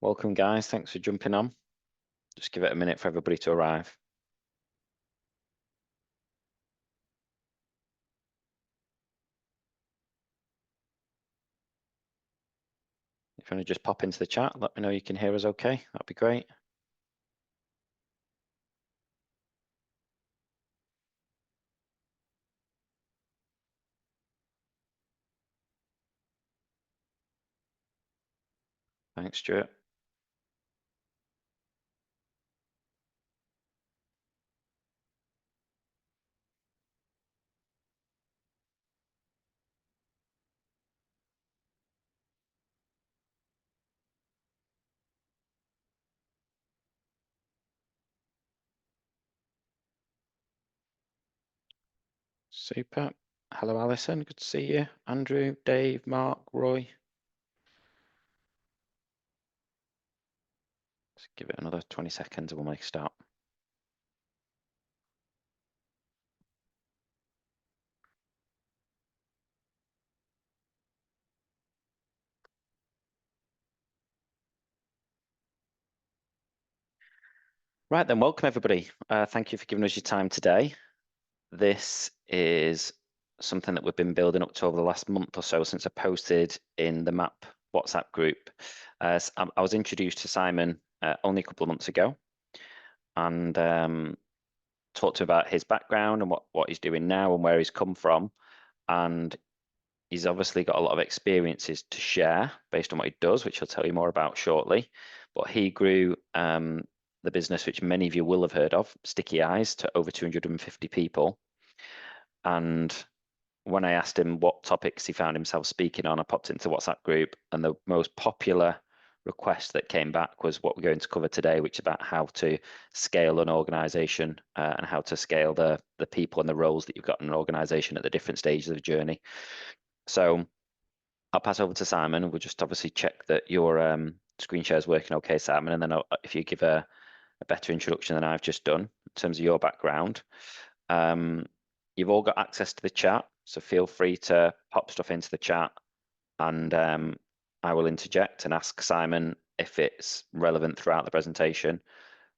Welcome, guys. Thanks for jumping on. Just give it a minute for everybody to arrive. If you want to just pop into the chat, let me know you can hear us okay. That'd be great. Thanks, Stuart. Super. Hello, Alison. Good to see you. Andrew, Dave, Mark, Roy. Let's give it another 20 seconds and we'll make a start. Right then, welcome everybody. Thank you for giving us your time today. This is something that we've been building up to over the last month or so since I posted in the MAP WhatsApp group. I was introduced to Simon only a couple of months ago and talked to him about his background and what he's doing now and where he's come from. And he's obviously got a lot of experiences to share based on what he does, which I'll tell you more about shortly. But he grew the business, which many of you will have heard of, Sticky Eyes, to over 250 people. And when I asked him what topics he found himself speaking on, I popped into the WhatsApp group, and the most popular request that came back was what we're going to cover today, which is about how to scale an organization and how to scale the people and the roles that you've got in an organization at the different stages of the journey. So I'll pass over to Simon, and we'll just obviously check that your screen share is working okay, Simon, and then if you give a better introduction than I've just done in terms of your background. You've all got access to the chat, so feel free to pop stuff into the chat, and I will interject and ask Simon if it's relevant throughout the presentation,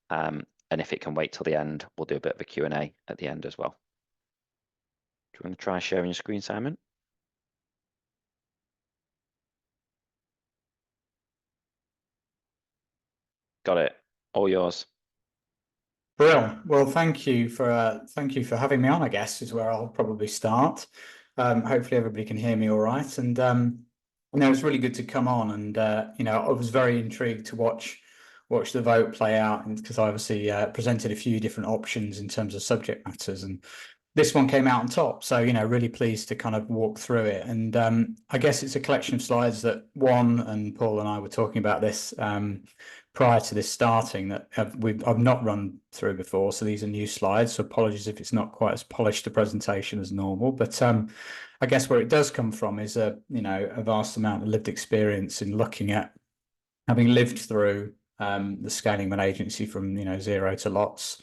and if it can wait till the end, we'll do a bit of a Q&A at the end as well. Do you want to try sharing your screen, Simon? Got it. All yours. Brilliant. Well, thank you for having me on, I guess, is where I'll probably start. Hopefully everybody can hear me all right. And it's really good to come on, and I was very intrigued to watch the vote play out, and because I obviously presented a few different options in terms of subject matters, and this one came out on top. So, really pleased to kind of walk through it. And I guess it's a collection of slides that and Paul and I were talking about this prior to this starting that I've not run through before. So these are new slides. So apologies if it's not quite as polished a presentation as normal. But I guess where it does come from is a vast amount of lived experience in looking at having lived through the scaling of an agency from zero to lots.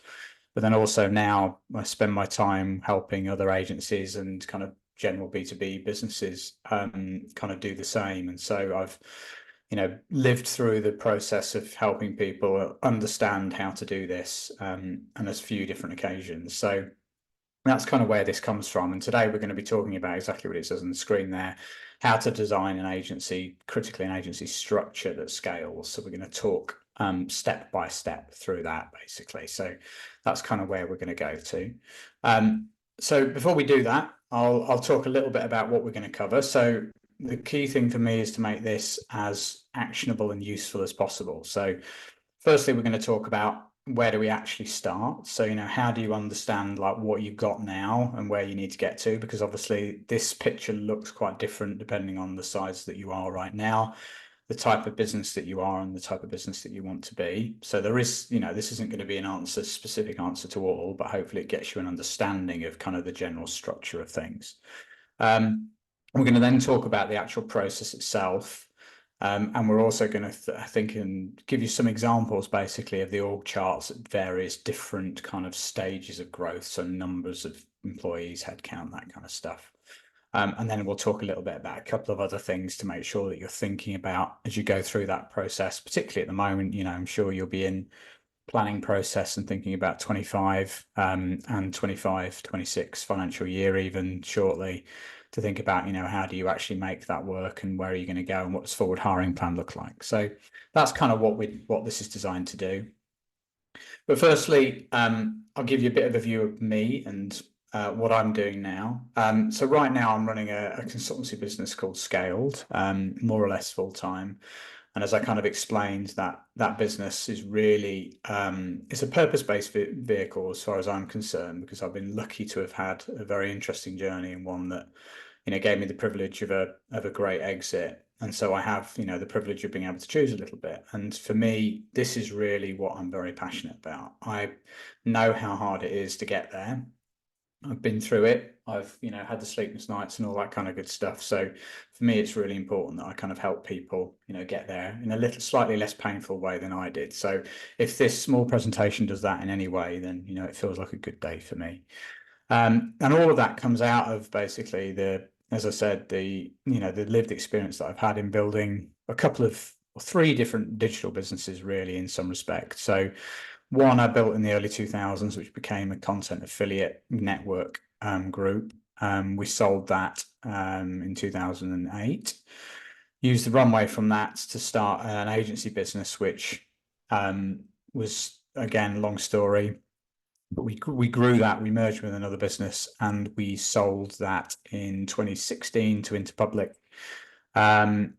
But then also now I spend my time helping other agencies and kind of general B2B businesses kind of do the same. And so I've lived through the process of helping people understand how to do this, and there's a few different occasions. So that's kind of where this comes from. And today we're going to be talking about exactly what it says on the screen there, how to design an agency, critically an agency structure that scales. So we're going to talk step by step through that, basically. So that's kind of where we're going to go to. So before we do that, I'll talk a little bit about what we're going to cover. So the key thing for me is to make this as actionable and useful as possible. So firstly, we're going to talk about where do we actually start? So, how do you understand like what you've got now and where you need to get to? Because obviously this picture looks quite different depending on the size that you are right now, the type of business that you are and the type of business that you want to be. So there is, this isn't going to be an specific answer to all, but hopefully it gets you an understanding of kind of the general structure of things. We're going to then talk about the actual process itself. And we're also going to think and give you some examples basically of the org charts at various different kind of stages of growth. So numbers of employees, headcount, that kind of stuff. And then we'll talk a little bit about a couple of other things to make sure that you're thinking about as you go through that process, particularly at the moment. I'm sure you'll be in planning process and thinking about 25 and 25, 26 financial year even shortly, to think about, how do you actually make that work and where are you going to go and what's forward hiring plan look like. So that's kind of what this is designed to do. But firstly, I'll give you a bit of a view of me and what I'm doing now. So right now I'm running a consultancy business called Scaled, more or less full time. And as I kind of explained, that business is really it's a purpose-based vehicle as far as I'm concerned, because I've been lucky to have had a very interesting journey, and one that gave me the privilege of a great exit. And so I have the privilege of being able to choose a little bit. And for me, this is really what I'm very passionate about. I know how hard it is to get there. I've been through it. I've had the sleepless nights and all that kind of good stuff. So for me, it's really important that I kind of help people get there in a slightly less painful way than I did. So if this small presentation does that in any way, then it feels like a good day for me. And all of that comes out of basically as I said, the lived experience that I've had in building three different digital businesses, really, in some respect. So one I built in the early 2000s, which became a content affiliate network group. We sold that in 2008. Used the runway from that to start an agency business, which was, again, long story, but we grew that. We merged with another business and we sold that in 2016 to Interpublic. And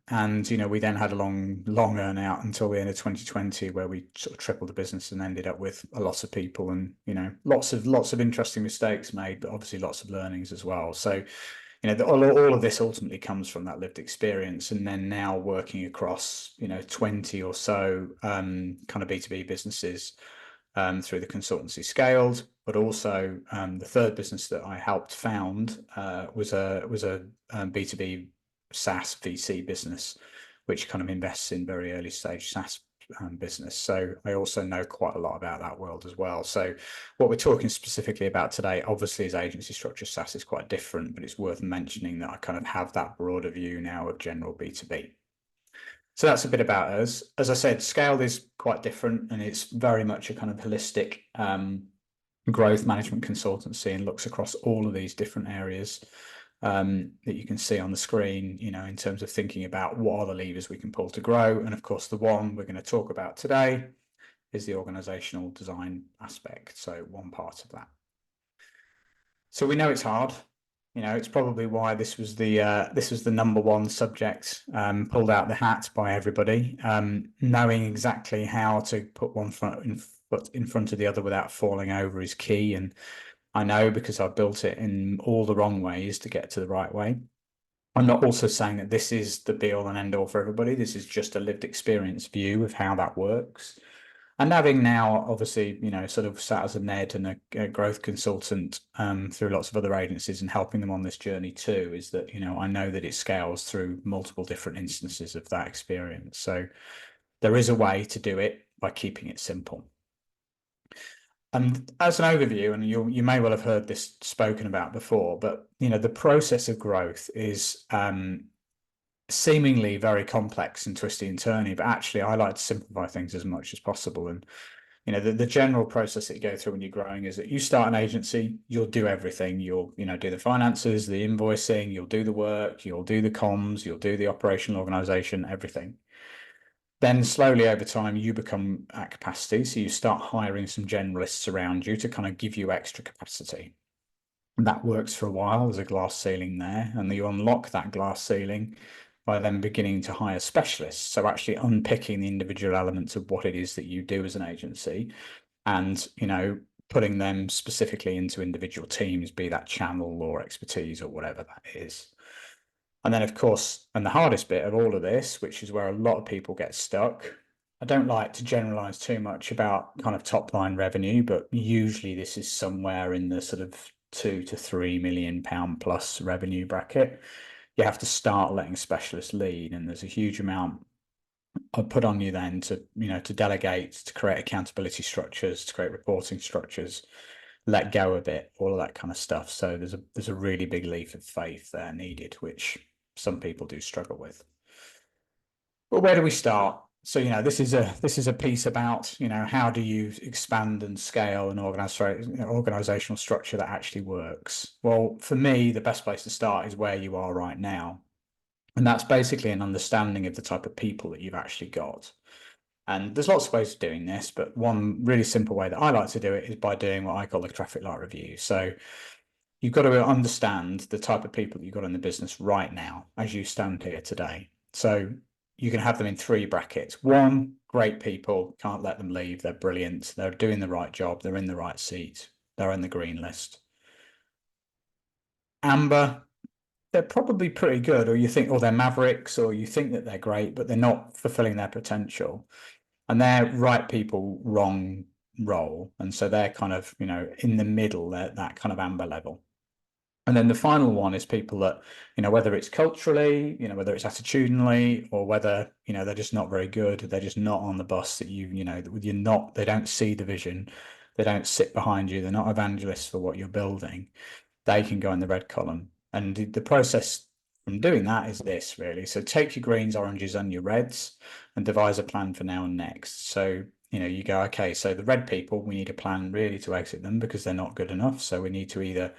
we then had a long earn out until the end of 2020, where we sort of tripled the business and ended up with a lot of people, and lots of interesting mistakes made, but obviously lots of learnings as well. So all of this ultimately comes from that lived experience, and then now working across 20 or so kind of B2B businesses through the consultancy Scaled, but also the third business that I helped found was a B2B SaaS VC business, which kind of invests in very early stage SaaS business. So I also know quite a lot about that world as well. So what we're talking specifically about today, obviously, is agency structure. SaaS is quite different, but it's worth mentioning that I kind of have that broader view now of general B2B. So that's a bit about us. As I said, Scaled is quite different, and it's very much a kind of holistic growth management consultancy, and looks across all of these different areas that you can see on the screen, in terms of thinking about what are the levers we can pull to grow. And of course, the one we're going to talk about today is the organizational design aspect. So one part of that. So we know it's hard. It's probably why this was the number one subject pulled out the hat by everybody. Knowing exactly how to put one foot in front of the other without falling over is key. And I know, because I've built it in all the wrong ways to get to the right way. I'm not also saying that this is the be all and end all for everybody. This is just a lived experience view of how that works. And having now, obviously, sort of sat as a NED and a growth consultant through lots of other agencies and helping them on this journey too, is that, I know that it scales through multiple different instances of that experience. So there is a way to do it by keeping it simple. And as an overview, and you may well have heard this spoken about before, but the process of growth is seemingly very complex and twisty and turny, but actually I like to simplify things as much as possible. And the general process that you go through when you're growing is that you start an agency, you'll do everything. You'll do the finances, the invoicing, you'll do the work, you'll do the comms, you'll do the operational organization, everything. Then slowly over time, you become at capacity. So you start hiring some generalists around you to kind of give you extra capacity. And that works for a while. There's a glass ceiling there, and you unlock that glass ceiling by then beginning to hire specialists. So actually unpicking the individual elements of what it is that you do as an agency, and putting them specifically into individual teams, be that channel or expertise or whatever that is. And then, of course, and the hardest bit of all of this, which is where a lot of people get stuck, I don't like to generalize too much about kind of top line revenue, but usually this is somewhere in the sort of £2 to £3 million plus revenue bracket. You have to start letting specialists lead, and there's a huge amount put on you then to delegate, to create accountability structures, to create reporting structures, let go a bit, all of that kind of stuff. So there's a really big leap of faith there needed, which some people do struggle with. But where do we start? So, this is a piece about, how do you expand and scale an organizational structure that actually works? Well, for me, the best place to start is where you are right now. And that's basically an understanding of the type of people that you've actually got. And there's lots of ways of doing this, but one really simple way that I like to do it is by doing what I call a traffic light review. So you've got to understand the type of people that you've got in the business right now as you stand here today. So you can have them in three brackets. One, great people, can't let them leave. They're brilliant. They're doing the right job. They're in the right seat. They're in the green list. Amber, they're probably pretty good, or you think, oh, they're mavericks, or you think that they're great, but they're not fulfilling their potential. And they're right people, wrong role. And so they're kind of, in the middle, they're that kind of amber level. And then the final one is people that, whether it's culturally, whether it's attitudinally, or whether, they're just not very good, they're just not on the bus that you're not, they don't see the vision, they don't sit behind you, they're not evangelists for what you're building, they can go in the red column. And the process from doing that is this, really. So take your greens, oranges, and your reds and devise a plan for now and next. So, you go, okay, so the red people, we need a plan really to exit them because they're not good enough. So we need to either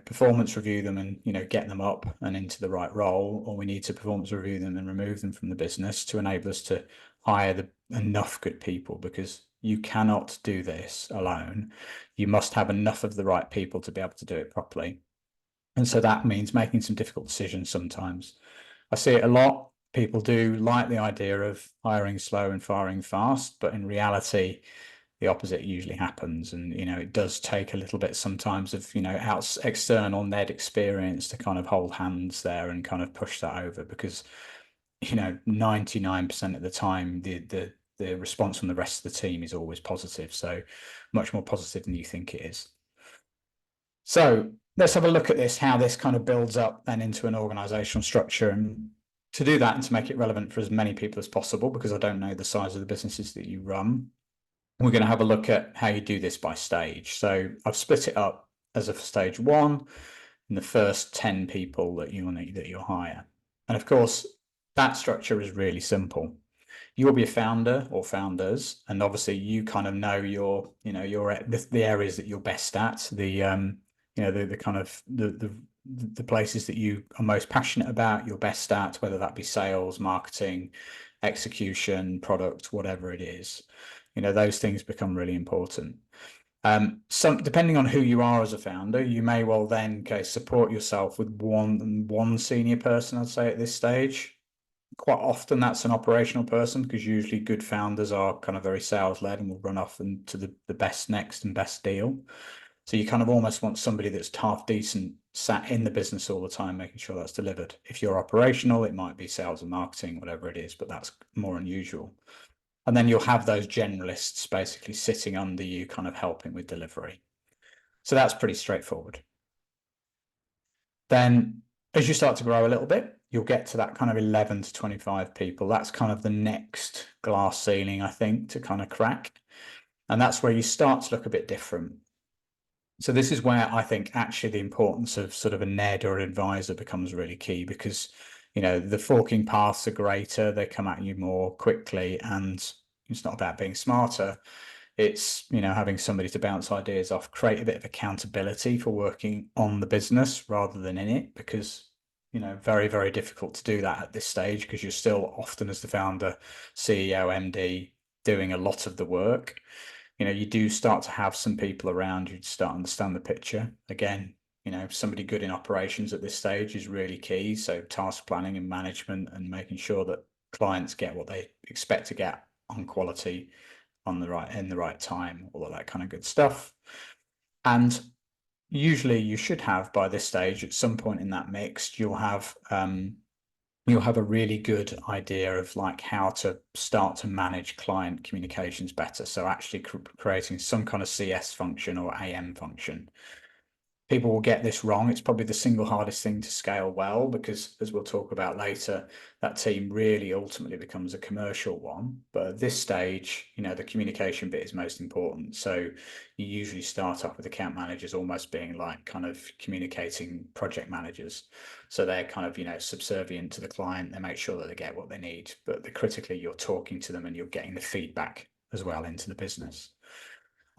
performance review them and, get them up and into the right role, or we need to performance review them and remove them from the business to enable us to hire enough good people, because you cannot do this alone. You must have enough of the right people to be able to do it properly. And so that means making some difficult decisions sometimes. I see it a lot. People do like the idea of hiring slow and firing fast, but in reality, the opposite usually happens. And, it does take a little bit sometimes of, external NED experience to kind of hold hands there and kind of push that over, because, 99% of the time, the response from the rest of the team is always positive. So much more positive than you think it is. So let's have a look at this, how this kind of builds up then into an organizational structure. And to do that and to make it relevant for as many people as possible, because I don't know the size of the businesses that you run, we're going to have a look at how you do this by stage. So I've split it up as a stage one in the first 10 people that you'll hire. And of course, that structure is really simple. You will be a founder or founders, and obviously you kind of know the areas that you're best at, the kind of the places that you are most passionate about, you're best at, whether that be sales, marketing, execution, product, whatever it is. Those things become really important. Depending on who you are as a founder, you may well then support yourself with one senior person, I'd say, at this stage. Quite often that's an operational person, because usually good founders are kind of very sales led and will run off into the best next and best deal. So you kind of almost want somebody that's half decent, sat in the business all the time, making sure that's delivered. If you're operational, it might be sales and marketing, whatever it is, but that's more unusual. And then you'll have those generalists basically sitting under you, kind of helping with delivery. So that's pretty straightforward. Then as you start to grow a little bit, you'll get to that kind of 11 to 25 people. That's kind of the next glass ceiling, I think, to kind of crack. And that's where you start to look a bit different. So this is where I think actually the importance of sort of a NED or an advisor becomes really key, because, the forking paths are greater, they come at you more quickly, and it's not about being smarter. It's, having somebody to bounce ideas off, create a bit of accountability for working on the business rather than in it, because, very, very difficult to do that at this stage, because you're still often, as the founder, CEO, MD, doing a lot of the work. You do start to have some people around you to start to understand the picture. Again, somebody good in operations at this stage is really key. So task planning and management, and making sure that clients get what they expect to get on quality, in the right time, all of that kind of good stuff. And usually you should have, by this stage, at some point in that mix, you'll have a really good idea of like how to start to manage client communications better. So actually creating some kind of CS function or AM function. people will get this wrong. It's probably the single hardest thing to scale well, because as we'll talk about later, that team really ultimately becomes a commercial one. But at this stage, the communication bit is most important. So you usually start off with account managers almost being like kind of communicating project managers. So they're kind of, subservient to the client. They make sure that they get what they need, but critically you're talking to them and you're getting the feedback as well into the business.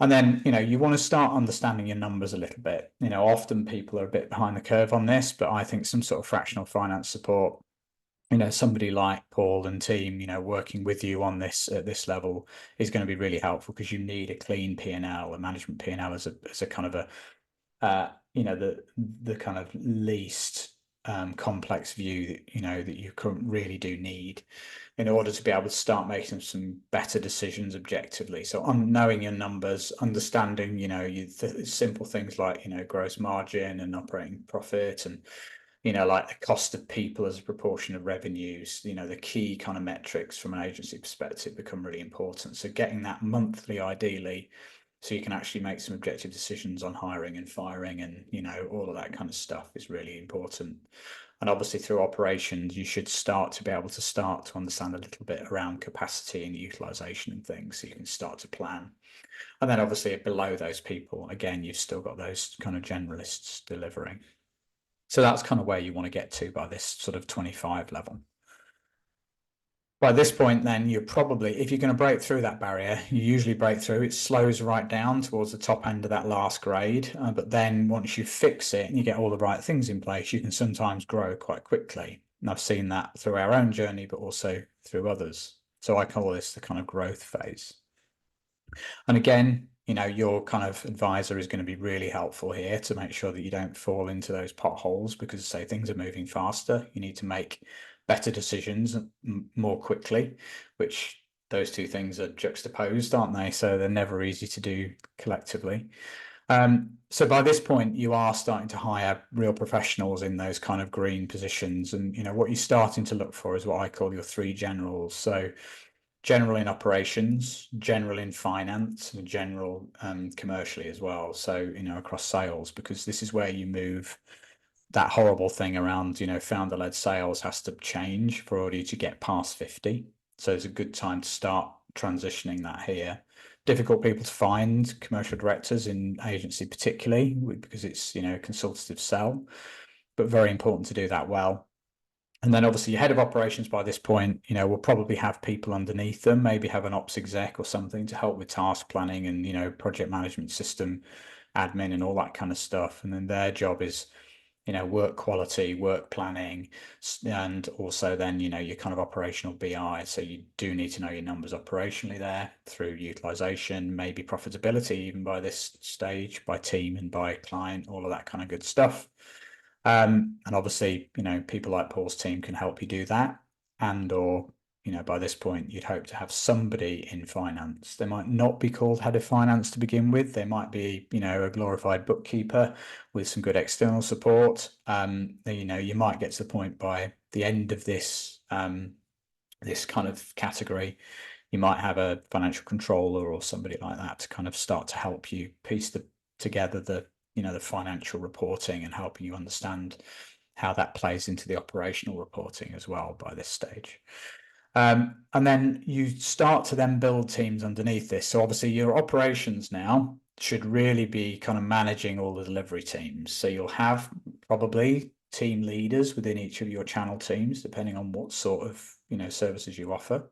And then, you want to start understanding your numbers a little bit. Often people are a bit behind the curve on this, but I think some sort of fractional finance support, somebody like Paul and team, working with you on this at this level is going to be really helpful, because you need a clean P&L, a management P&L as a kind of the kind of least complex view that you really do need in order to be able to start making some better decisions objectively. So on knowing your numbers, understanding, simple things like, gross margin and operating profit, and, like the cost of people as a proportion of revenues, the key kind of metrics from an agency perspective become really important. So getting that monthly, ideally, so you can actually make some objective decisions on hiring and firing and, all of that kind of stuff is really important. And obviously through operations, you should start to understand a little bit around capacity and utilization and things, so you can start to plan. And then obviously below those people, again, you've still got those kind of generalists delivering. So that's kind of where you want to get to by this sort of 25 level. By this point, then you're probably, if you're going to break through that barrier, you usually break through, it slows right down towards the top end of that last grade. But then once you fix it and you get all the right things in place, you can sometimes grow quite quickly. And I've seen that through our own journey, but also through others. So I call this the kind of growth phase. And again, your kind of advisor is going to be really helpful here to make sure that you don't fall into those potholes, because say things are moving faster, you need to make better decisions more quickly, which those two things are juxtaposed, aren't they? So they're never easy to do collectively. So by this point, you are starting to hire real professionals in those kind of green positions. And, what you're starting to look for is what I call your three generals. So general in operations, general in finance, and general commercially as well. So, across sales, because this is where you move that horrible thing around, founder-led sales has to change for you to get past 50. So it's a good time to start transitioning that here. Difficult people to find, commercial directors in agency particularly, because it's, a consultative sell, but very important to do that well. And then obviously your head of operations by this point, will probably have people underneath them, maybe have an ops exec or something to help with task planning and, project management system admin and all that kind of stuff. And then their job is, work quality, work planning, and also then, your kind of operational BI. So you do need to know your numbers operationally there through utilization, maybe profitability, even by this stage, by team and by client, all of that kind of good stuff. And obviously, people like Paul's team can help you do that. And or, by this point, you'd hope to have somebody in finance. They might not be called head of finance to begin with. They might be, a glorified bookkeeper with some good external support. You might get to the point by the end of this, this kind of category, you might have a financial controller or somebody like that to kind of start to help you piece together the financial reporting and helping you understand how that plays into the operational reporting as well by this stage. And then you start to then build teams underneath this. So obviously your operations now should really be kind of managing all the delivery teams. So you'll have probably team leaders within each of your channel teams, depending on what sort of, services you offer,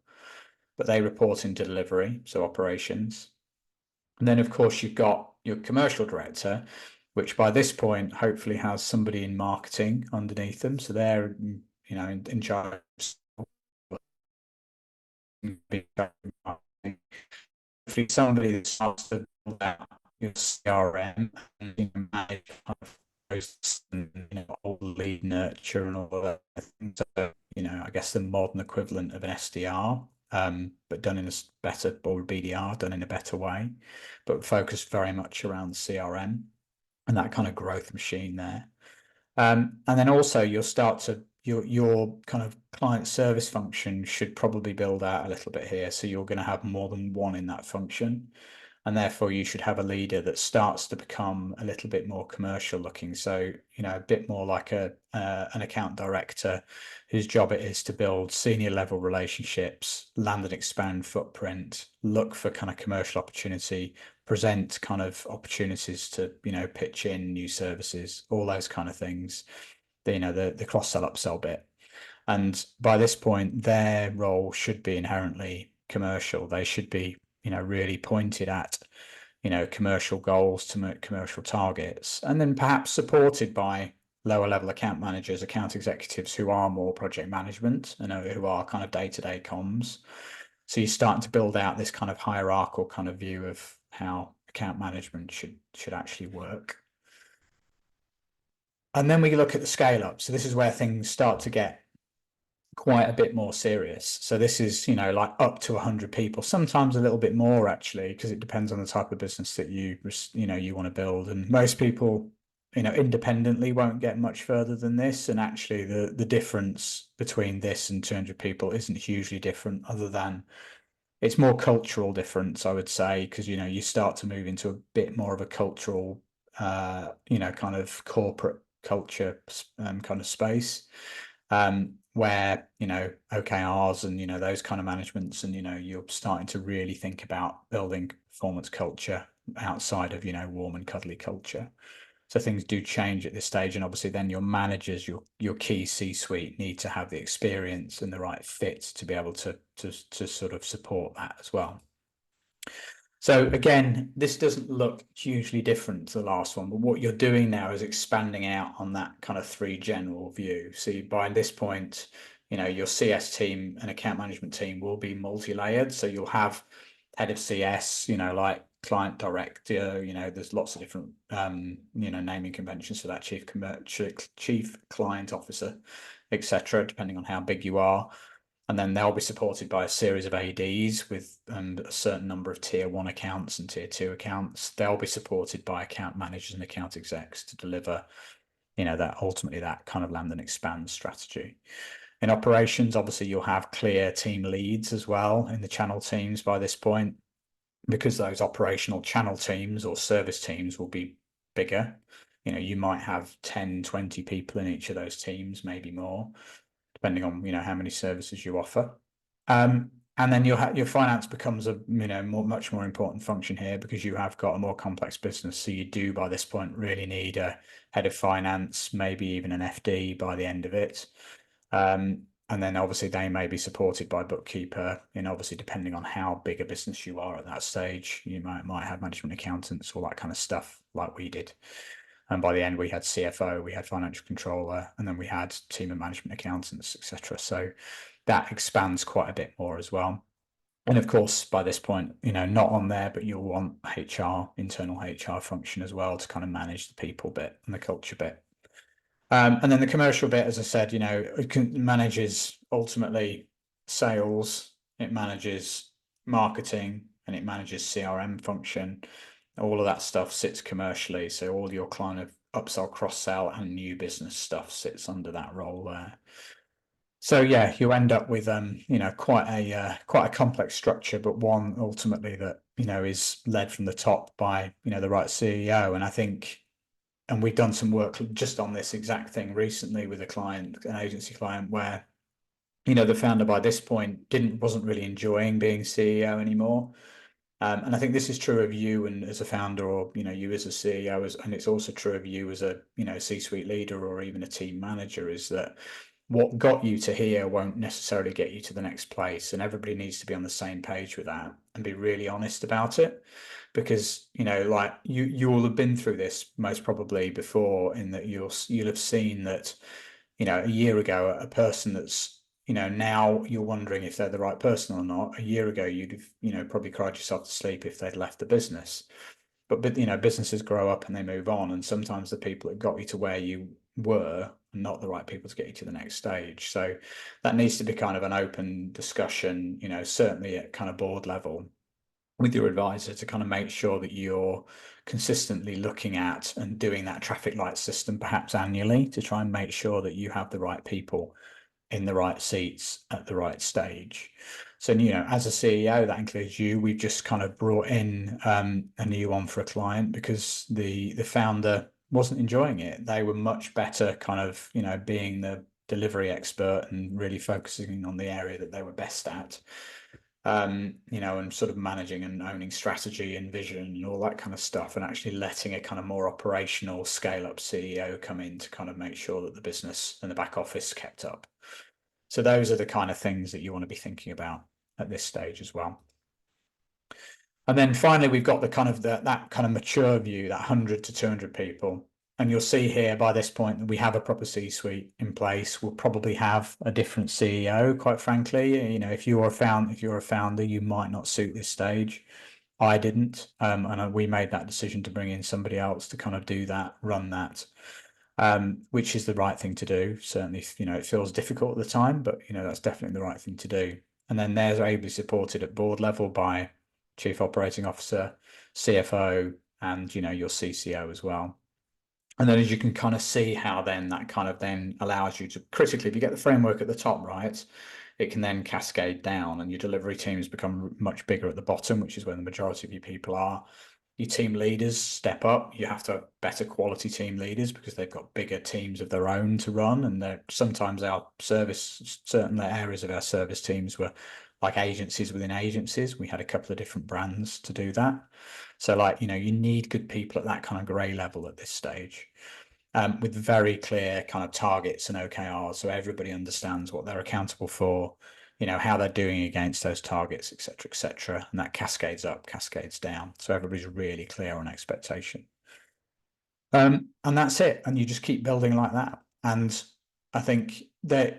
but they report into delivery, so operations. And then of course you've got your commercial director, which by this point hopefully has somebody in marketing underneath them. So they're, in charge of somebody that starts to build out your CRM and manage posts and all the lead nurture and all of that things. So, I guess the modern equivalent of an SDR, but done in a better, or BDR done in a better way, but focused very much around CRM and that kind of growth machine there. And then also you'll start to your kind of client service function should probably build out a little bit here. So you're going to have more than one in that function. and therefore you should have a leader that starts to become a little bit more commercial looking. So, a bit more like an account director whose job it is to build senior level relationships, land and expand footprint, look for kind of commercial opportunity, present kind of opportunities to, pitch in new services, all those kind of things. The cross-sell upsell bit. And by this point, their role should be inherently commercial. They should be, really pointed at, commercial goals to meet commercial targets, and then perhaps supported by lower level account managers, account executives who are more project management and who are kind of day-to-day comms. So you're starting to build out this kind of hierarchical kind of view of how account management should actually work. And then we look at the scale up. So this is where things start to get quite a bit more serious. So this is, like up to 100 people, sometimes a little bit more actually, because it depends on the type of business that you want to build. And most people, independently won't get much further than this. And actually the difference between this and 200 people isn't hugely different, other than it's more cultural difference, I would say, because, you start to move into a bit more of a cultural, kind of corporate culture kind of space, where, OKRs and, those kind of managements, and, you're starting to really think about building performance culture outside of, warm and cuddly culture. So things do change at this stage, and obviously then your managers, your key C-suite need to have the experience and the right fit to be able to sort of support that as well. So again, this doesn't look hugely different to the last one, but what you're doing now is expanding out on that kind of 3 general view. So by this point, your CS team and account management team will be multi-layered. So you'll have head of CS, like client director, there's lots of different, naming conventions for that, chief client officer, etc., depending on how big you are. And then they'll be supported by a series of ADs with a certain number of tier 1 accounts and tier 2 accounts. They'll be supported by account managers and account execs to deliver, that ultimately that kind of land and expand strategy. In operations, obviously you'll have clear team leads as well in the channel teams by this point, because those operational channel teams or service teams will be bigger. You might have 10, 20 people in each of those teams, maybe more, depending on, how many services you offer. And then your finance becomes a, much more important function here, because you have got a more complex business. So you do by this point really need a head of finance, maybe even an FD by the end of it. And then obviously they may be supported by bookkeeper, obviously depending on how big a business you are at that stage. You might have management accountants, all that kind of stuff, like we did. And by the end, we had CFO, we had financial controller, and then we had team and management accountants, etc. So that expands quite a bit more as well. And of course, by this point, not on there, but you'll want HR, internal HR function as well, to kind of manage the people bit and the culture bit. And then the commercial bit, as I said, it manages ultimately sales, it manages marketing, and it manages CRM function. All of that stuff sits commercially. So all your kind of upsell, cross-sell, and new business stuff sits under that role there. So yeah, you end up with quite a complex structure, but one ultimately that is led from the top by the right CEO. And I think, and we've done some work just on this exact thing recently with a client, an agency client, where the founder by this point wasn't really enjoying being CEO anymore. And I think this is true of you and as a founder, or you as a CEO, and it's also true of you as a C-suite leader or even a team manager, is that what got you to here won't necessarily get you to the next place, and everybody needs to be on the same page with that and be really honest about it. Because like you will have been through this most probably before, in that you'll have seen that a year ago a person that's now you're wondering if they're the right person or not. A year ago you'd have probably cried yourself to sleep if they'd left the business. But businesses grow up and they move on, and sometimes the people that got you to where you were are not the right people to get you to the next stage. So that needs to be kind of an open discussion, certainly at kind of board level with your advisor, to kind of make sure that you're consistently looking at and doing that traffic light system, perhaps annually, to try and make sure that you have the right people in the right seats at the right stage. So, as a CEO, that includes you. We've just kind of brought in a new one for a client because the founder wasn't enjoying it. They were much better kind of, being the delivery expert and really focusing on the area that they were best at. And sort of managing and owning strategy and vision and all that kind of stuff, and actually letting a kind of more operational scale-up CEO come in to kind of make sure that the business and the back office kept up. So those are the kind of things that you want to be thinking about at this stage as well. And then finally, we've got the kind of that kind of mature view, that 100 to 200 people. And you'll see here by this point that we have a proper C-suite in place. We'll probably have a different CEO, quite frankly. If you're a founder, you might not suit this stage. I didn't, and we made that decision to bring in somebody else to kind of do that, run that, which is the right thing to do. Certainly, it feels difficult at the time, but that's definitely the right thing to do. And then they're ably supported at board level by Chief Operating Officer, CFO, and your CCO as well. And then as you can kind of see how then that kind of then allows you to critically, if you get the framework at the top right, it can then cascade down and your delivery teams become much bigger at the bottom, which is where the majority of your people are. Your team leaders step up. You have to have better quality team leaders because they've got bigger teams of their own to run. And sometimes our service, certain areas of our service teams were like agencies within agencies. We had a couple of different brands to do that. So you need good people at that kind of grey level at this stage, with very clear kind of targets and OKRs. So everybody understands what they're accountable for, how they're doing against those targets, et cetera. And that cascades up, cascades down. So everybody's really clear on expectation. And that's it. And you just keep building like that. And I think that,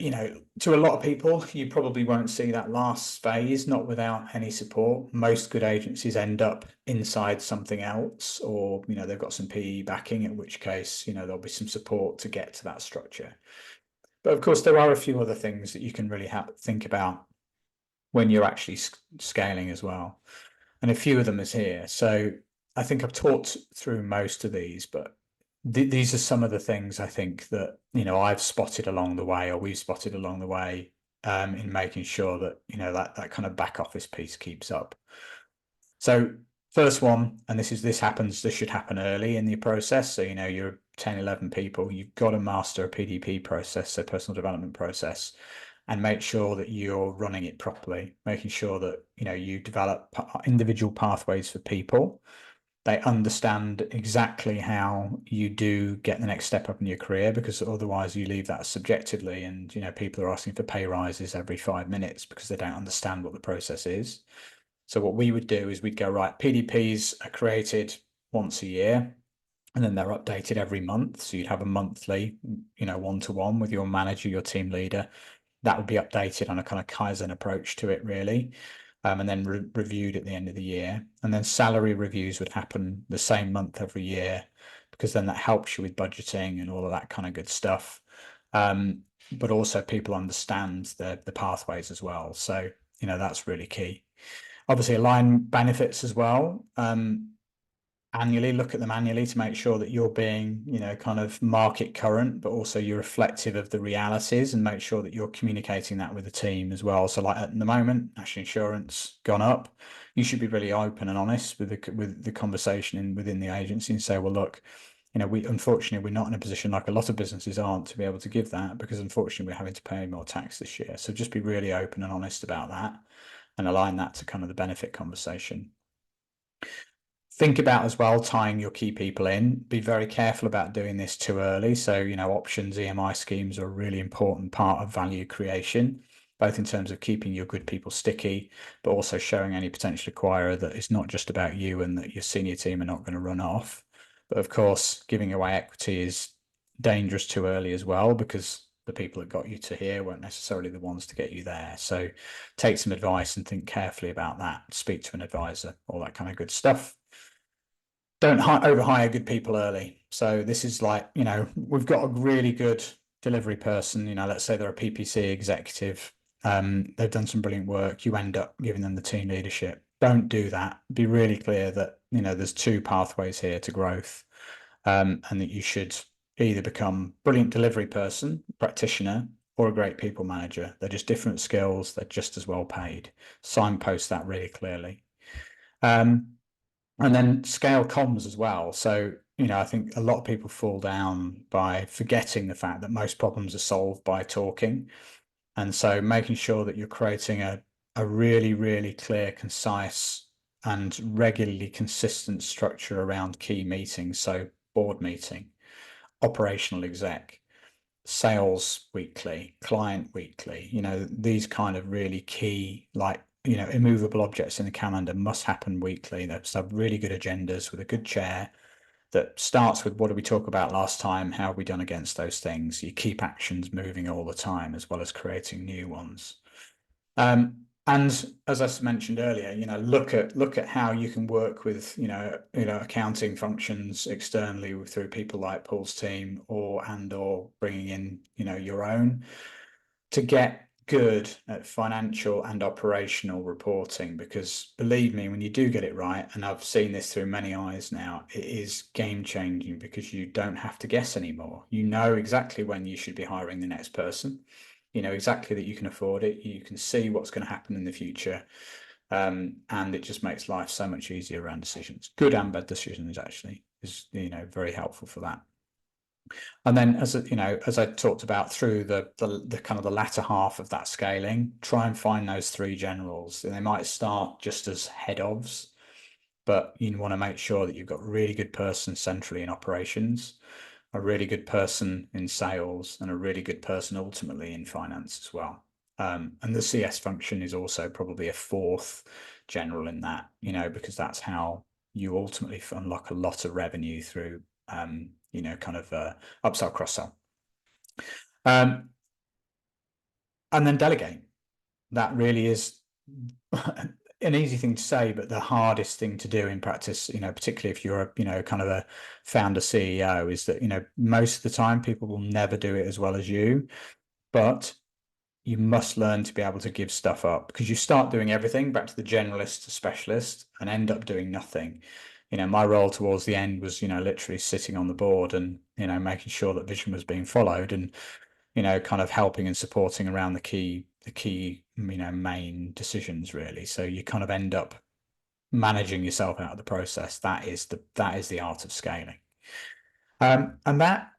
to a lot of people, you probably won't see that last phase, not without any support. Most good agencies end up inside something else, or, they've got some PE backing, in which case, there'll be some support to get to that structure. But of course, there are a few other things that you can really think about when you're actually scaling as well. And a few of them is here. So I think I've talked through most of these, but these are some of the things I think that, I've spotted along the way, or we've spotted along the way, in making sure that, that kind of back office piece keeps up. So first one, and this should happen early in the process. So, you're 10, 11 people, you've got to master a PDP process, so personal development process, and make sure that you're running it properly, making sure that, you develop individual pathways for people. They understand exactly how you do get the next step up in your career, because otherwise you leave that subjectively, and people are asking for pay rises every 5 minutes because they don't understand what the process is. So what we would do is we'd go, right, PDPs are created once a year, and then they're updated every month. So you'd have a monthly, one-to-one with your manager, your team leader. That would be updated on a kind of Kaizen approach to it, really. And then reviewed at the end of the year. And then salary reviews would happen the same month every year, because then that helps you with budgeting and all of that kind of good stuff. But also people understand the pathways as well. So, that's really key. Obviously, align benefits as well. Annually, look at them annually to make sure that you're being, kind of market current, but also you're reflective of the realities, and make sure that you're communicating that with the team as well. So like at the moment, national insurance gone up. You should be really open and honest with the conversation within the agency, and say, well, look, unfortunately, we're not in a position, like a lot of businesses aren't, to be able to give that, because unfortunately we're having to pay more tax this year. So just be really open and honest about that, and align that to kind of the benefit conversation. Think about as well tying your key people in. Be very careful about doing this too early. So, options, EMI schemes are a really important part of value creation, both in terms of keeping your good people sticky, but also showing any potential acquirer that it's not just about you and that your senior team are not going to run off. But of course, giving away equity is dangerous too early as well, because the people that got you to here weren't necessarily the ones to get you there. So take some advice and think carefully about that. Speak to an advisor, all that kind of good stuff. Don't overhire good people early. So this is like, we've got a really good delivery person, let's say they're a PPC executive. They've done some brilliant work. You end up giving them the team leadership. Don't do that. Be really clear that, there's two pathways here to growth, and that you should either become brilliant delivery person, practitioner, or a great people manager. They're just different skills. They're just as well paid. Signpost that really clearly. And then scale comms as well. So, I think a lot of people fall down by forgetting the fact that most problems are solved by talking. And so making sure that you're creating a really, really clear, concise, and regularly consistent structure around key meetings. So board meeting, operational exec, sales weekly, client weekly, these kind of really key, like, immovable objects in the calendar must happen weekly. They must have really good agendas with a good chair that starts with what did we talk about last time? How have we done against those things? You keep actions moving all the time, as well as creating new ones. And as I mentioned earlier, look at how you can work with, accounting functions externally through people like Paul's team, or bringing in, your own, to get good at financial and operational reporting. Because believe me, when you do get it right, and I've seen this through many eyes now, it is game changing, because you don't have to guess anymore. You know exactly when you should be hiring the next person. You know exactly that you can afford it. You can see what's going to happen in the future. And it just makes life so much easier around decisions. Good and bad decisions, actually, is very helpful for that. And then, as I talked about through the kind of the latter half of that scaling, try and find those three generals. And they might start just as head ofs, but you want to make sure that you've got a really good person centrally in operations, a really good person in sales, and a really good person ultimately in finance as well. And the CS function is also probably a fourth general in that, because that's how you ultimately unlock a lot of revenue through, kind of upsell, cross-sell. And then delegate. That really is an easy thing to say, but the hardest thing to do in practice, particularly if you're kind of a founder CEO, is that, most of the time people will never do it as well as you, but you must learn to be able to give stuff up, because you start doing everything, back to the generalist to specialist, and end up doing nothing. My role towards the end was, literally sitting on the board and, making sure that vision was being followed, and, kind of helping and supporting around the key, main decisions, really. So you kind of end up managing yourself out of the process. That is the art of scaling. And that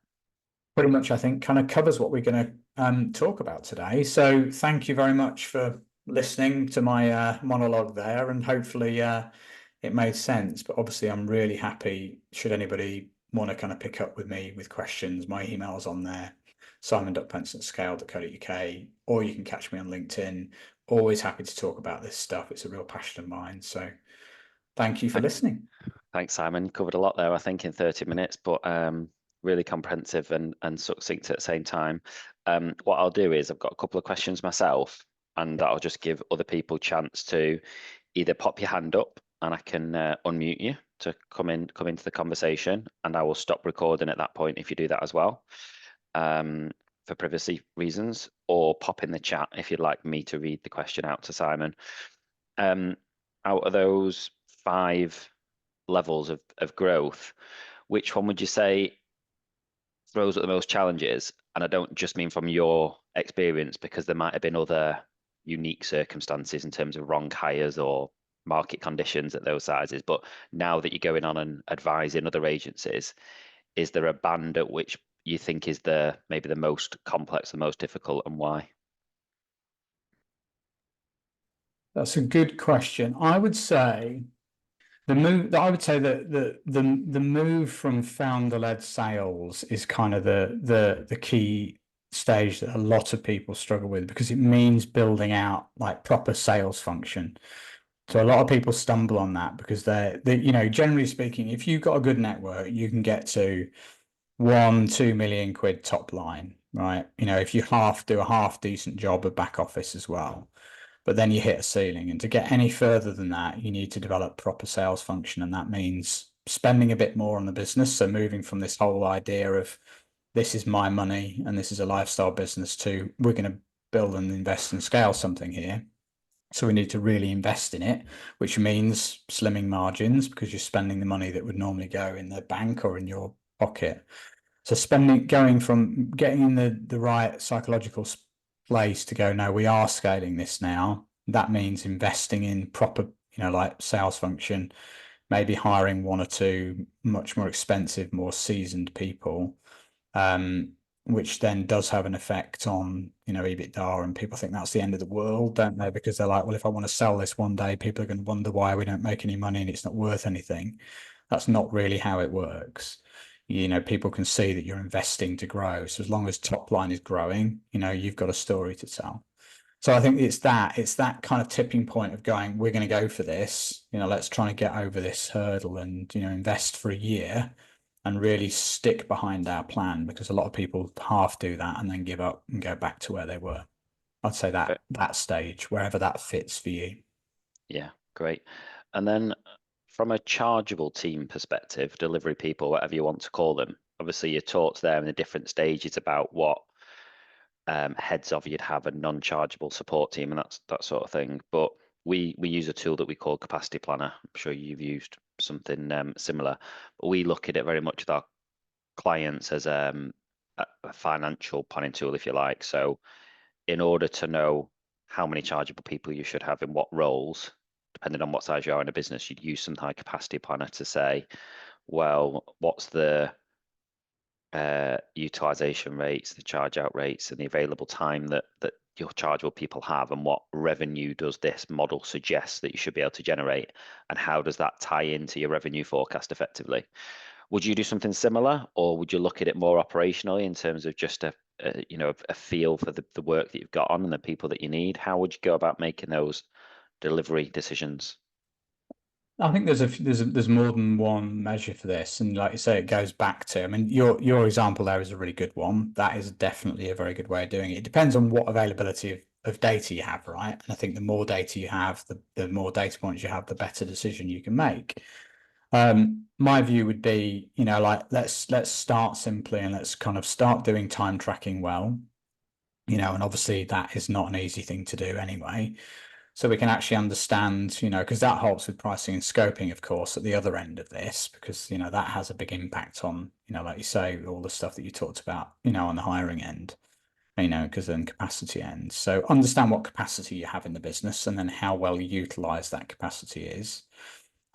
pretty much, I think, kind of covers what we're going to talk about today. So thank you very much for listening to my monologue there, and hopefully it made sense. But obviously, I'm really happy should anybody want to kind of pick up with me with questions. My email's on there, simon.penson@scale.co.uk, or you can catch me on LinkedIn. Always happy to talk about this stuff. It's a real passion of mine. So thank you for listening. Thanks, Simon. Covered a lot there, I think, in 30 minutes, but really comprehensive and succinct at the same time. What I'll do is I've got a couple of questions myself, and I'll just give other people a chance to either pop your hand up and I can unmute you to come into the conversation, and I will stop recording at that point if you do that as well, for privacy reasons, or pop in the chat if you'd like me to read the question out to Simon. Out of those 5 levels of growth, which one would you say throws at the most challenges? And I don't just mean from your experience, because there might have been other unique circumstances in terms of wrong hires or market conditions at those sizes, but now that you're going on and advising other agencies, is there a band at which you think is maybe the most complex, the most difficult, and why? That's a good question. I would say the move from founder-led sales is kind of the key stage that a lot of people struggle with, because it means building out like proper sales function. So a lot of people stumble on that, because they generally speaking, if you've got a good network, you can get to 1-2 million quid top line, right? If you do a half decent job of back office as well. But then you hit a ceiling, and to get any further than that, you need to develop proper sales function, and that means spending a bit more on the business. So moving from this whole idea of this is my money and this is a lifestyle business to we're going to build and invest and scale something here. So we need to really invest in it, which means slimming margins, because you're spending the money that would normally go in the bank or in your pocket. So going from getting in the right psychological place to go, no, we are scaling this now. That means investing in proper, like sales function, maybe hiring one or two much more expensive, more seasoned people, which then does have an effect on, EBITDA, and people think that's the end of the world, don't they? Because they're like, well, if I want to sell this one day, people are going to wonder why we don't make any money and it's not worth anything. That's not really how it works. People can see that you're investing to grow. So as long as top line is growing, you've got a story to tell. So I think it's that kind of tipping point of going, we're going to go for this, let's try and get over this hurdle and, invest for a year and really stick behind our plan, because a lot of people half do that and then give up and go back to where they were. I'd say that stage, wherever that fits for you. Yeah, great. And then from a chargeable team perspective, delivery people, whatever you want to call them, obviously you talked there in the different stages about what heads of you'd have a non-chargeable support team and that sort of thing. But we use a tool that we call Capacity Planner. I'm sure you've used something similar, but we look at it very much with our clients as a financial planning tool, if you like. So in order to know how many chargeable people you should have in what roles, depending on what size you are in a business, you'd use something like Capacity Planner to say, well, what's the utilization rates, the charge out rates, and the available time that your chargeable people have, and what revenue does this model suggest that you should be able to generate, and how does that tie into your revenue forecast effectively? Would you do something similar, or would you look at it more operationally in terms of just a feel for the work that you've got on and the people that you need? How would you go about making those delivery decisions? I think there's more than one measure for this, and like you say, it goes back to. I mean, your example there is a really good one. That is definitely a very good way of doing it. It depends on what availability of data you have, right? And I think the more data you have, the more data points you have, the better decision you can make. My view would be, like let's start simply and let's kind of start doing time tracking well, and obviously that is not an easy thing to do anyway. So we can actually understand, because that helps with pricing and scoping, of course, at the other end of this, because, that has a big impact on, like you say, all the stuff that you talked about, on the hiring end, because then capacity ends. So understand what capacity you have in the business and then how well utilized that capacity is.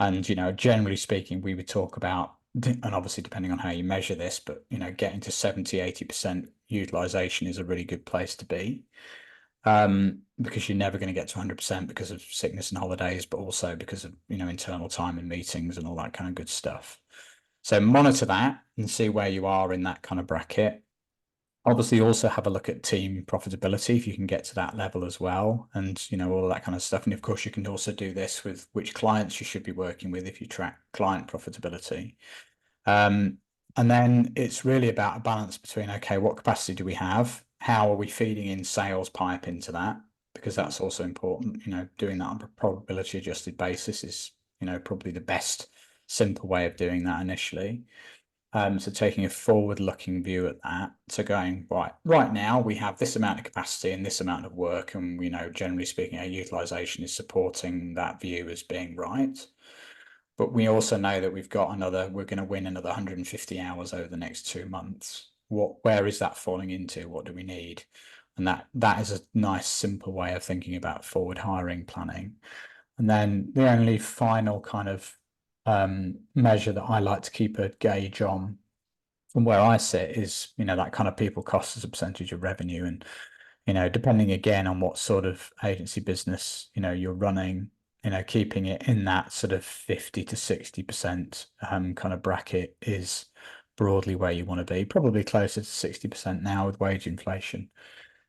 And, generally speaking, we would talk about, and obviously depending on how you measure this, but, getting to 70, 80% utilization is a really good place to be. Because you're never going to get to 100% because of sickness and holidays, but also because of, internal time and meetings and all that kind of good stuff. So monitor that and see where you are in that kind of bracket. Obviously, also have a look at team profitability if you can get to that level as well, and all of that kind of stuff. And of course, you can also do this with which clients you should be working with if you track client profitability. And then it's really about a balance between, okay, what capacity do we have? How are we feeding in sales pipe into that? Because that's also important. Doing that on a probability adjusted basis is, probably the best simple way of doing that initially. So taking a forward looking view at that. So going, right now we have this amount of capacity and this amount of work. And, generally speaking, our utilization is supporting that view as being right. But we also know that we're going to win another 150 hours over the next 2 months. Where is that falling into? What do we need? And that is a nice, simple way of thinking about forward hiring planning. And then the only final kind of measure that I like to keep a gauge on from where I sit is, that kind of people cost as a percentage of revenue. And, depending again on what sort of agency business, you're running, keeping it in that sort of 50 to 60% kind of bracket is broadly where you want to be, probably closer to 60% now with wage inflation.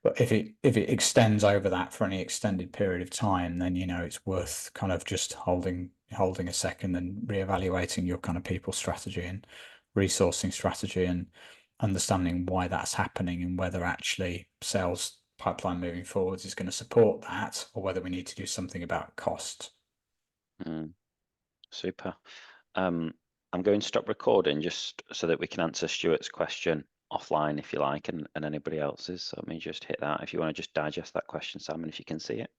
But if it extends over that for any extended period of time, then it's worth kind of just holding a second and reevaluating your kind of people strategy and resourcing strategy and understanding why that's happening and whether actually sales pipeline moving forwards is going to support that, or whether we need to do something about cost. Super. I'm going to stop recording just so that we can answer Stuart's question offline if you like, and anybody else's. So let me just hit that if you want to just digest that question, Simon, if you can see it.